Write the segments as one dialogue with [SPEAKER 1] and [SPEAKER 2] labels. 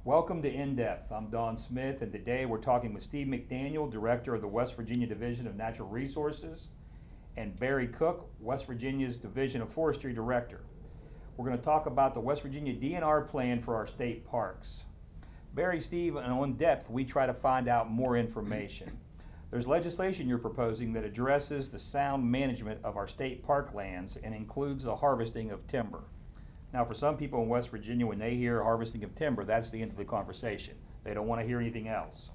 [SPEAKER 1] Welcome to In-Depth. I'm Don Smith, and today we're talking with Steve McDaniel, Director of the West Virginia Division of Natural Resources, and Barry Cook, West Virginia's Division of Forestry Director. We're going to talk about the West Virginia DNR plan for our state parks. Barry, Steve, and on depth, we try to find out more information. There's legislation you're proposing that addresses the sound management of our state park lands and includes the harvesting of timber. Now, for some people in West Virginia, when they hear harvesting of timber, that's the end of the conversation. They don't want to hear anything else.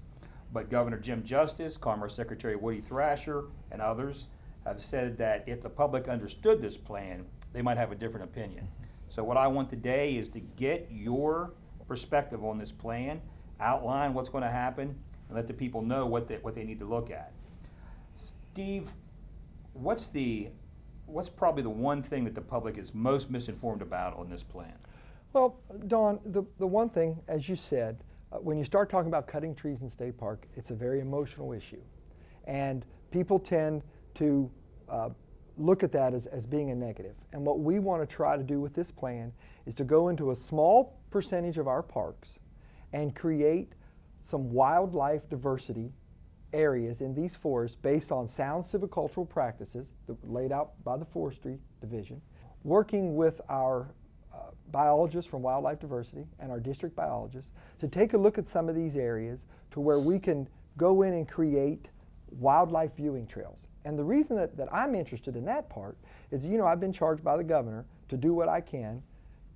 [SPEAKER 1] But Governor Jim Justice, Commerce Secretary Woody Thrasher, and others have said that if the public understood this plan, they might have a different opinion. So what I want today is to get your perspective on this plan, outline what's going to happen, and let the people know what they need to look at. Steve, what's probably the one thing that the public is most misinformed about on this plan?
[SPEAKER 2] Well, Don, the one thing, as you said, when you start talking about cutting trees in state park, it's a very emotional issue. And people tend to look at that as being a negative. And what we want to try to do with this plan is to go into a small percentage of our parks and create some wildlife diversity areas in these forests based on sound silvicultural practices laid out by the Forestry Division, working with our biologists from Wildlife Diversity and our district biologists to take a look at some of these areas to where we can go in and create wildlife viewing trails. And the reason that I'm interested in that part is, you know, I've been charged by the governor to do what I can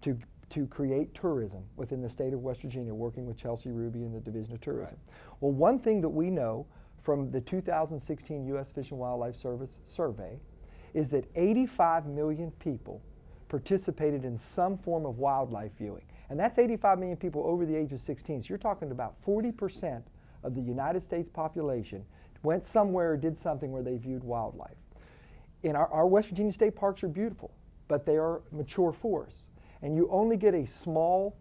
[SPEAKER 2] to create tourism within the state of West Virginia, working with Chelsea Ruby and the Division of Tourism. Right. Well, one thing that we know from the 2016 U.S. Fish and Wildlife Service survey is that 85 million people participated in some form of wildlife viewing. And that's 85 million people over the age of 16. So you're talking about 40% of the United States population went somewhere or did something where they viewed wildlife. In our West Virginia state parks are beautiful, but they are mature forests. And you only get a small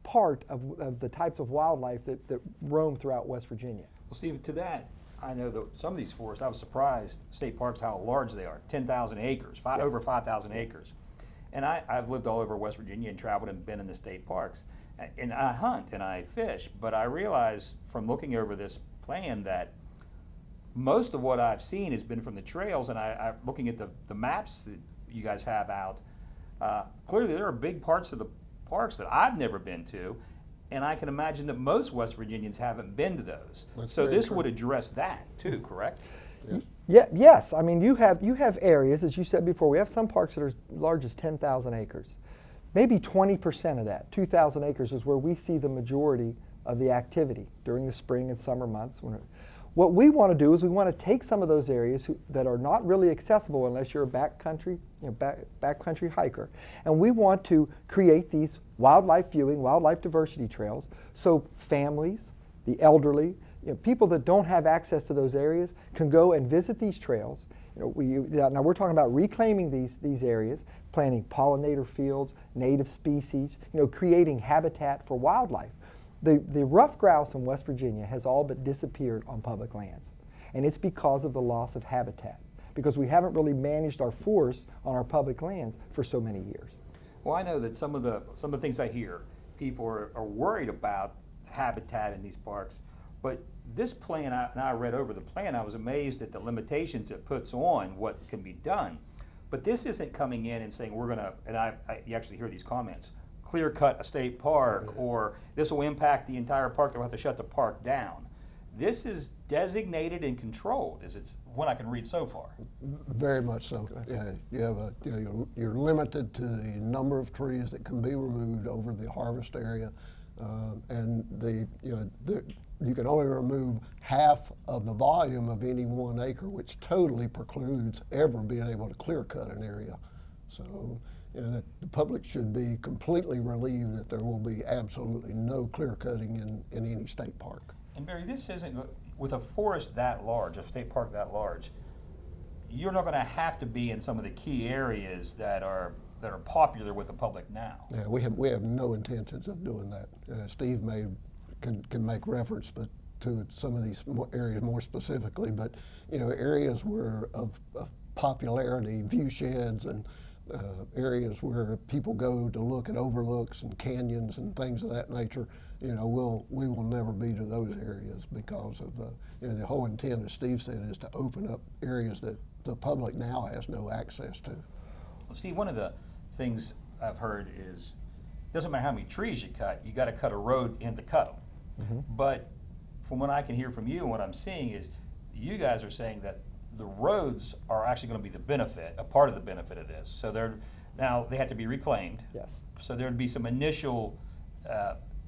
[SPEAKER 2] part of the types of wildlife that roam throughout West Virginia.
[SPEAKER 1] Well, Steve, to that, I know that some of these forests, I was surprised, state parks, how large they are, 10,000 acres,
[SPEAKER 2] Yes.
[SPEAKER 1] over 5,000 acres. And I've lived all over West Virginia and traveled and been in the state parks. And I hunt and I fish, but I realize from looking over this plan that most of what I've seen has been from the trails, and I'm looking at the maps that you guys have out. Clearly there are big parts of the parks that I've never been to, and I can imagine that most West Virginians haven't been to those.
[SPEAKER 3] That's
[SPEAKER 1] so this
[SPEAKER 3] true.
[SPEAKER 1] would address that too, correct?
[SPEAKER 3] Yes.
[SPEAKER 2] Yes, I mean you have areas, as you said before, we have some parks that are as large as 10,000 acres. Maybe 20% of that, 2,000 acres, is where we see the majority of the activity during the spring and summer months. What we want to do is we want to take some of those areas that are not really accessible unless you're a backcountry hiker, and we want to create these wildlife viewing, wildlife diversity trails so families, the elderly, people that don't have access to those areas can go and visit these trails. Now we're talking about reclaiming these areas, planting pollinator fields, native species, creating habitat for wildlife. The ruffed grouse in West Virginia has all but disappeared on public lands, and it's because of the loss of habitat, because we haven't really managed our forests on our public lands for so many years.
[SPEAKER 1] Well, I know that some of the things I hear, people are worried about habitat in these parks, but this plan, and I read over the plan, I was amazed at the limitations it puts on what can be done. But this isn't coming in and saying we're going to, and you actually hear these comments, clear cut a state park, or this will impact the entire park, they'll have to shut the park down. This is designated and controlled, is it what I can read so far?
[SPEAKER 3] Very much so. Yeah, you have you're limited to the number of trees that can be removed over the harvest area, and you can only remove half of the volume of any 1 acre, which totally precludes ever being able to clear cut an area. So that the public should be completely relieved that there will be absolutely no clear cutting in any state park.
[SPEAKER 1] And Barry, this isn't, with a forest that large, a state park that large, you're not going to have to be in some of the key areas that are popular with the public now.
[SPEAKER 3] Yeah, we have no intentions of doing that. Steve can make reference, but to some of these areas more specifically, but areas where of popularity, view sheds and areas where people go to look at overlooks and canyons and things of that nature, we will never be to those areas because of the whole intent, as Steve said, is to open up areas that the public now has no access to.
[SPEAKER 1] Well, Steve, one of the things I've heard is it doesn't matter how many trees you got to cut a road in to cut them. But from what I can hear from you and what I'm seeing is you guys are saying that the roads are actually going to be the benefit, a part of the benefit of this. So now they have to be reclaimed.
[SPEAKER 2] Yes.
[SPEAKER 1] So there'd be some initial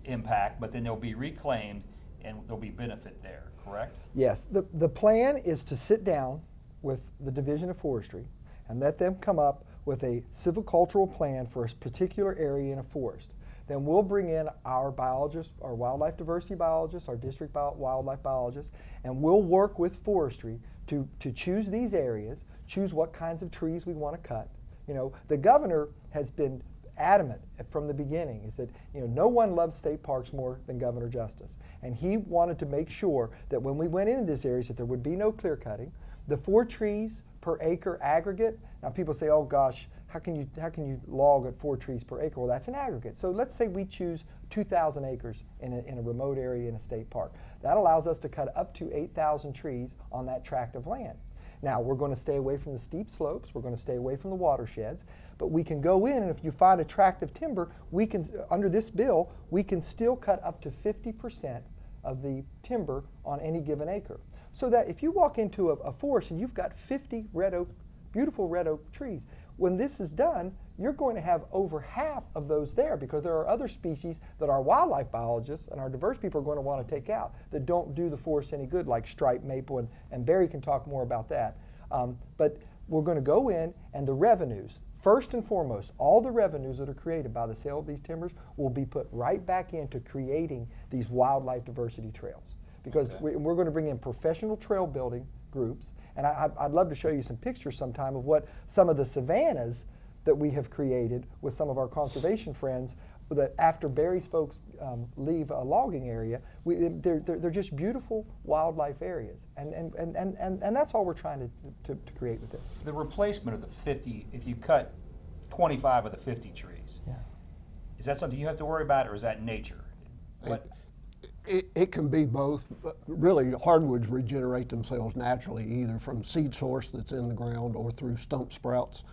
[SPEAKER 1] impact, but then they'll be reclaimed and there'll be benefit there, correct?
[SPEAKER 2] Yes. The plan is to sit down with the Division of Forestry and let them come up with a silvicultural plan for a particular area in a forest. Then we'll bring in our biologists, our wildlife diversity biologists, our district wildlife biologists, and we'll work with forestry to choose these areas, choose what kinds of trees we want to cut. The governor has been adamant from the beginning is that no one loves state parks more than Governor Justice, and he wanted to make sure that when we went into this area that there would be no clear cutting. The 4 trees per acre aggregate. Now people say, oh gosh, how can you log at 4 trees per acre? Well, that's an aggregate. So let's say we choose 2,000 acres in a remote area in a state park. That allows us to cut up to 8,000 trees on that tract of land. Now we're going to stay away from the steep slopes. We're going to stay away from the watersheds. But we can go in, and if you find a tract of timber, we can, under this bill, we can still cut up to 50% of the timber on any given acre. So that if you walk into a forest and you've got 50 red oak, beautiful red oak trees, when this is done, you're going to have over half of those there because there are other species that our wildlife biologists and our diverse people are going to want to take out that don't do the forest any good, like striped maple, and Barry can talk more about that. But we're going to go in, and the revenues, first and foremost, all the revenues that are created by the sale of these timbers will be put right back into creating these wildlife diversity trails. Because we're going to bring in professional trail building groups, and I'd love to show you some pictures sometime of what some of the savannas that we have created with some of our conservation friends, that after Barry's folks leave a logging area, they're just beautiful wildlife areas, and that's all we're trying to create with this.
[SPEAKER 1] The replacement of the 50, if you cut 25 of the 50 trees, is that something you have to worry about, or is that nature?
[SPEAKER 3] It can be both, but really hardwoods regenerate themselves naturally, either from seed source that's in the ground or through stump sprouts.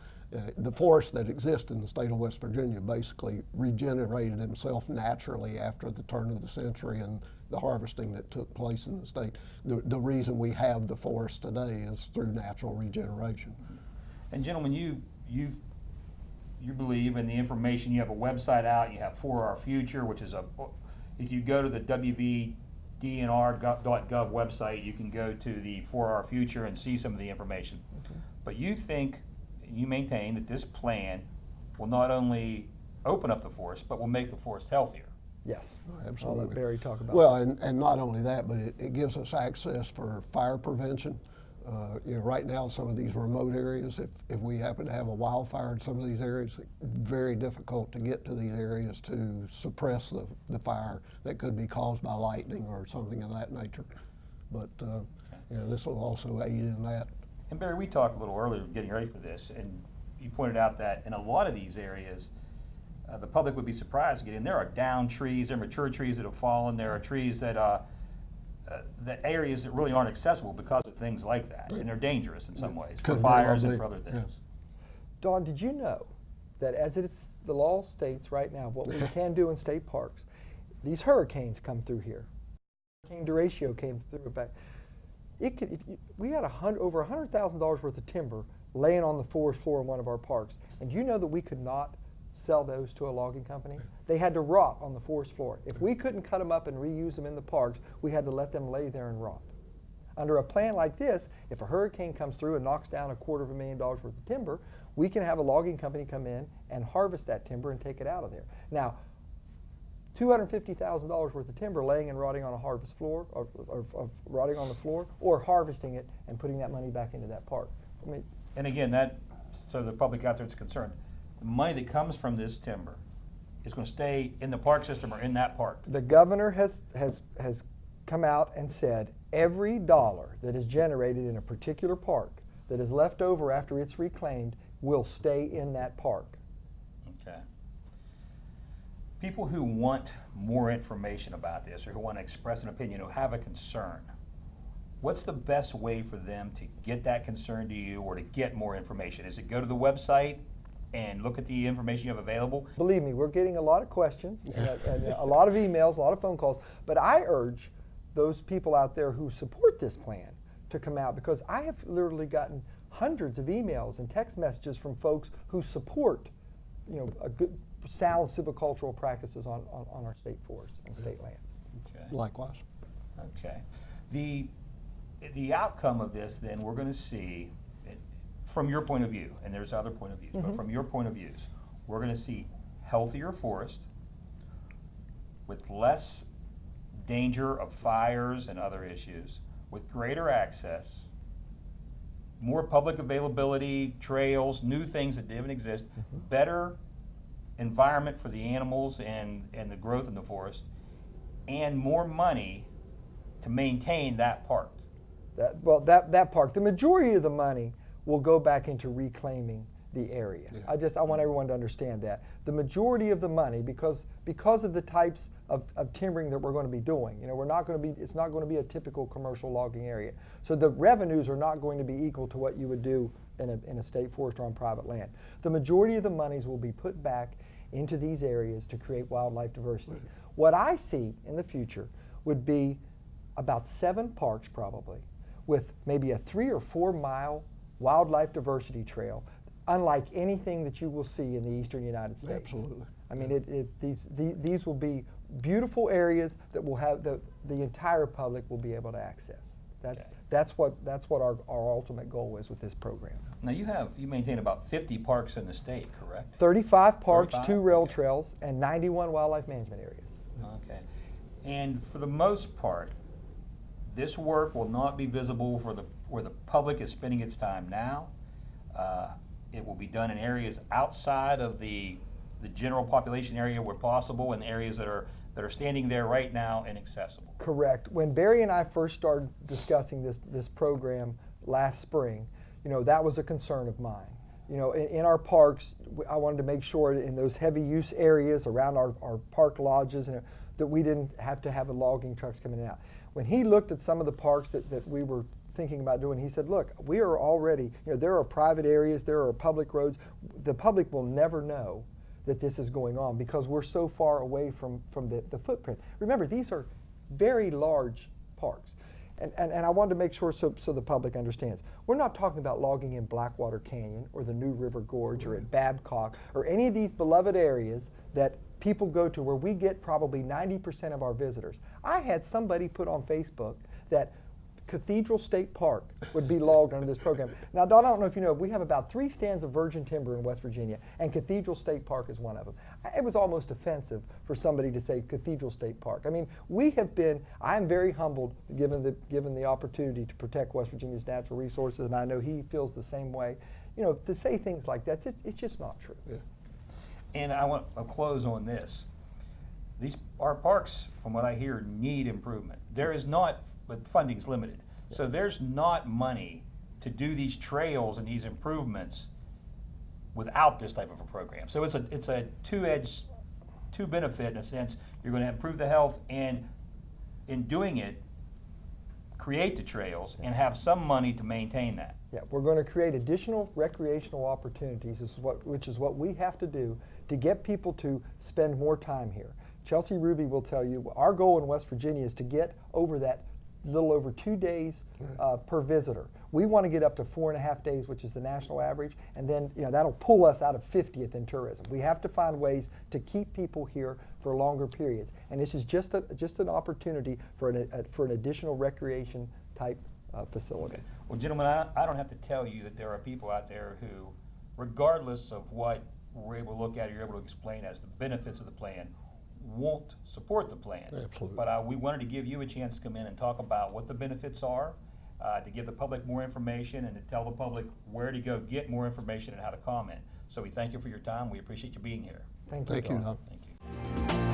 [SPEAKER 3] The forests that exist in the state of West Virginia basically regenerated themselves naturally after the turn of the century and the harvesting that took place in the state. The reason we have the forest today is through natural regeneration. And
[SPEAKER 1] gentlemen, you believe in the information. You have a website out. You have For Our Future, which is if you go to the WVDNR.gov website, you can go to the For Our Future and see some of the information. But you maintain that this plan will not only open up the forest, but will make the forest healthier.
[SPEAKER 2] Yes,
[SPEAKER 3] absolutely.
[SPEAKER 2] I'll let Barry talk about
[SPEAKER 3] that. And not only that, but it gives us access for fire prevention. Right now, some of these remote areas, if we happen to have a wildfire in some of these areas, it's very difficult to get to these areas to suppress the fire that could be caused by lightning or something of that nature. But this will also aid in that.
[SPEAKER 1] And Barry, we talked a little earlier getting ready for this, and you pointed out that in a lot of these areas, the public would be surprised to get in. There are down trees, there are mature trees that have fallen, there are trees that areas that really aren't accessible because of things like that, and they're dangerous in some ways, for fires and for other things.
[SPEAKER 3] Yes.
[SPEAKER 2] Dawn, did you know that as the law states right now, what we can do in state parks, these hurricanes come through here. Hurricane Derecho came through back. We had over $100,000 worth of timber laying on the forest floor in one of our parks, and you know that we could not sell those to a logging company? They had to rot on the forest floor. If we couldn't cut them up and reuse them in the parks, we had to let them lay there and rot. Under a plan like this, if a hurricane comes through and knocks down $250,000 worth of timber, we can have a logging company come in and harvest that timber and take it out of there. Now, $250,000 worth of timber laying and rotting on a harvest floor, or rotting on the floor, or harvesting it and putting that money back into that park.
[SPEAKER 1] And again, so the public out there is concerned, the money that comes from this timber is going to stay in the park system or in that park.
[SPEAKER 2] The governor has come out and said every dollar that is generated in a particular park that is left over after it's reclaimed will stay in that park.
[SPEAKER 1] Okay. People who want more information about this or who want to express an opinion, who have a concern, what's the best way for them to get that concern to you or to get more information? Is it go to the website and look at the information you have available?
[SPEAKER 2] Believe me, we're getting a lot of questions and a lot of emails, a lot of phone calls, but I urge those people out there who support this plan to come out, because I have literally gotten hundreds of emails and text messages from folks who support, a good, sound silvicultural practices on our state forests and state lands.
[SPEAKER 1] Okay.
[SPEAKER 3] Likewise.
[SPEAKER 1] Okay. The outcome of this, then, we're going to see, from your point of view, and there's other point of views, but from your point of views, we're going to see healthier forest with less danger of fires and other issues, with greater access, more public availability, trails, new things that didn't exist, better environment for the animals and the growth in the forest, and more money to maintain that park.
[SPEAKER 2] That park, the majority of the money will go back into reclaiming the area.
[SPEAKER 3] Yeah.
[SPEAKER 2] I want everyone to understand that. The majority of the money, because of the types of timbering that we're going to be doing, it's not going to be a typical commercial logging area. So the revenues are not going to be equal to what you would do in a state forest or on private land. The majority of the monies will be put back into these areas to create wildlife diversity. Right. What I see in the future would be about 7 parks probably, with maybe a 3 or 4 mile wildlife diversity trail, unlike anything that you will see in the eastern United States.
[SPEAKER 3] Absolutely.
[SPEAKER 2] I mean, these will be beautiful areas that will have the entire public will be able to access. That's what our ultimate goal is with this program.
[SPEAKER 1] Now you maintain about 50 parks in the state, correct?
[SPEAKER 2] 35 parks,
[SPEAKER 1] 35?
[SPEAKER 2] 2 rail
[SPEAKER 1] Okay.
[SPEAKER 2] trails, and 91 wildlife management areas.
[SPEAKER 1] Okay. And for the most part, this work will not be visible where the public is spending its time now. It will be done in areas outside of the general population area where possible, and areas that are standing there right now inaccessible.
[SPEAKER 2] Correct. When Barry and I first started discussing this program last spring, that was a concern of mine. In our parks, I wanted to make sure in those heavy use areas around our park lodges that we didn't have to have the logging trucks coming out. When he looked at some of the parks that we were thinking about doing, he said, look, we are already, there are private areas, there are public roads. The public will never know that this is going on because we're so far away from the footprint. Remember, these are very large parks. And I wanted to make sure so the public understands. We're not talking about logging in Blackwater Canyon or the New River Gorge or at Babcock or any of these beloved areas that people go to where we get probably 90% of our visitors. I had somebody put on Facebook that Cathedral State Park would be logged under this program. Now, Don, I don't know if you know, we have about 3 stands of virgin timber in West Virginia, and Cathedral State Park is one of them. It was almost offensive for somebody to say Cathedral State Park. I mean, I'm very humbled given the opportunity to protect West Virginia's natural resources, and I know he feels the same way. To say things like that, it's just not true.
[SPEAKER 3] Yeah.
[SPEAKER 1] And I want to close on this. Our parks, from what I hear, need improvement. There is not, but funding's limited. Yeah. So there's not money to do these trails and these improvements without this type of a program. So it's a two benefit in a sense. You're going to improve the health, and in doing it, create the trails and have some money to maintain that.
[SPEAKER 2] Yeah, we're going to create additional recreational opportunities, which is what we have to do to get people to spend more time here. Chelsea Ruby will tell you our goal in West Virginia is to get over that little over 2 days per visitor. We want to get up to 4.5 days, which is the national average, and then that'll pull us out of 50th in tourism. We have to find ways to keep people here for longer periods, and this is just an opportunity for an additional recreation type facility.
[SPEAKER 1] Okay. Well, gentlemen, I don't have to tell you that there are people out there who, regardless of what we're able to look at or you're able to explain as the benefits of the plan, won't support the plan.
[SPEAKER 3] Absolutely.
[SPEAKER 1] But we wanted to give you a chance to come in and talk about what the benefits are, to give the public more information, and to tell the public where to go get more information and how to comment. So we thank you for your time. We appreciate you being here.
[SPEAKER 2] Thank you,
[SPEAKER 3] Thank you,
[SPEAKER 2] Don.
[SPEAKER 3] Don.
[SPEAKER 1] Thank you.